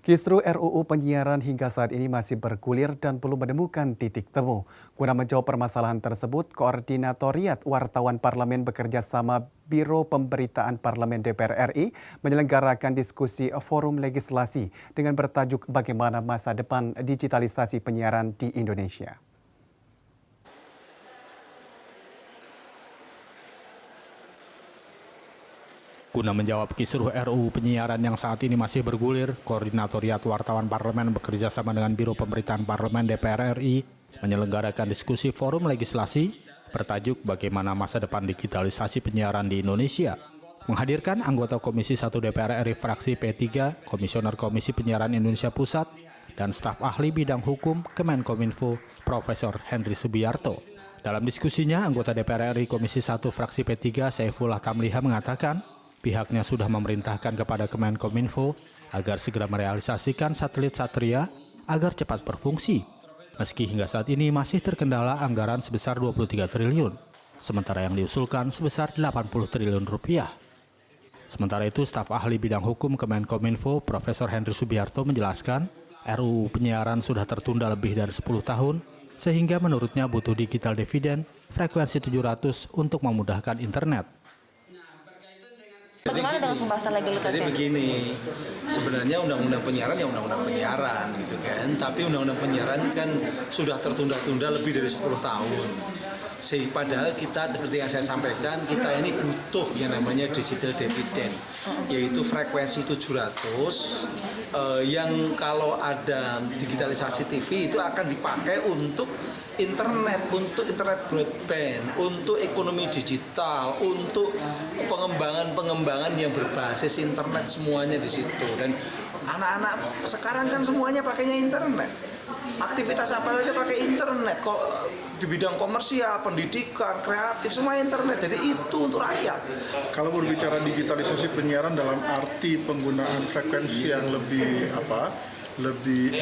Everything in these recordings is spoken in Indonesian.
Kisru RUU Penyiaran hingga saat ini masih bergulir dan belum menemukan titik temu. Guna menjawab permasalahan tersebut, Koordinatoriat Wartawan Parlemen bekerja sama Biro Pemberitaan Parlemen DPR RI menyelenggarakan diskusi forum legislasi dengan bertajuk bagaimana masa depan digitalisasi penyiaran di Indonesia. Guna menjawab kisruh RUU penyiaran yang saat ini masih bergulir, Koordinatoriat Wartawan Parlemen bekerja sama dengan Biro Pemberitaan Parlemen DPR RI menyelenggarakan diskusi forum legislasi bertajuk bagaimana masa depan digitalisasi penyiaran di Indonesia. Menghadirkan anggota Komisi 1 DPR RI fraksi P3, Komisioner Komisi Penyiaran Indonesia Pusat, dan staf ahli bidang hukum Kemenkominfo, Profesor Henry Subiarto. Dalam diskusinya, anggota DPR RI Komisi 1 fraksi P3, Saifullah Tamliha mengatakan, pihaknya sudah memerintahkan kepada Kemenkominfo agar segera merealisasikan satelit Satria agar cepat berfungsi. Meski hingga saat ini masih terkendala anggaran sebesar 23 triliun, sementara yang diusulkan sebesar 80 triliun rupiah. Sementara itu, staf ahli bidang hukum Kemenkominfo, Profesor Henry Subiarto menjelaskan, RUU penyiaran sudah tertunda lebih dari 10 tahun, sehingga menurutnya butuh digital dividend frekuensi 700 untuk memudahkan internet. Bagaimana dengan pembahasan legalitasnya? Jadi begini, sebenarnya undang-undang penyiaran ya undang-undang penyiaran gitu kan. Tapi undang-undang penyiaran kan sudah tertunda-tunda lebih dari 10 tahun. Padahal kita seperti yang saya sampaikan, kita ini butuh yang namanya digital dividend, yaitu frekuensi 700 yang kalau ada digitalisasi TV itu akan dipakai untuk internet broadband, untuk ekonomi digital, untuk pengembangan yang berbasis internet semuanya di situ. Dan anak-anak sekarang kan semuanya pakainya internet. Aktivitas apa saja pakai internet, kok di bidang komersial, pendidikan, kreatif, semua internet. Jadi itu untuk rakyat. Kalau berbicara digitalisasi penyiaran dalam arti penggunaan frekuensi yang lebih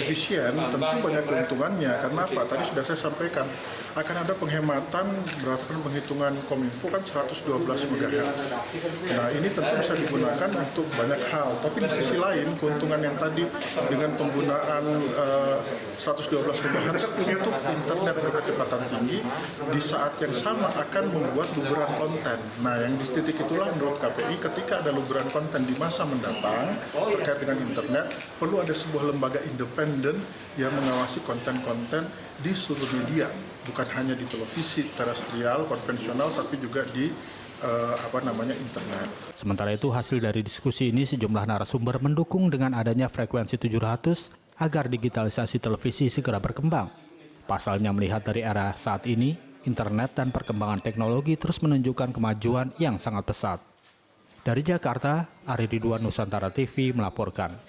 efisien, tentu banyak keuntungannya. Karena apa? Tadi sudah saya sampaikan, akan ada penghematan berdasarkan penghitungan Kominfo kan 112 MHz. Nah, ini tentu bisa digunakan untuk banyak hal. Tapi di sisi lain, keuntungan yang tadi dengan penggunaan 112 MHz untuk internet berkecepatan tinggi di saat yang sama akan membuat luberan konten. Nah, yang di titik itulah menurut KPI ketika ada luberan konten di masa mendatang terkait dengan internet, perlu ada sebuah lembaga independen yang mengawasi konten-konten di seluruh media, bukan hanya di televisi terestrial konvensional, tapi juga di internet. Sementara itu, hasil dari diskusi ini sejumlah narasumber mendukung dengan adanya frekuensi 700 agar digitalisasi televisi segera berkembang. Pasalnya melihat dari era saat ini, internet dan perkembangan teknologi terus menunjukkan kemajuan yang sangat pesat. Dari Jakarta, Ari Ridwan, Nusantara TV melaporkan.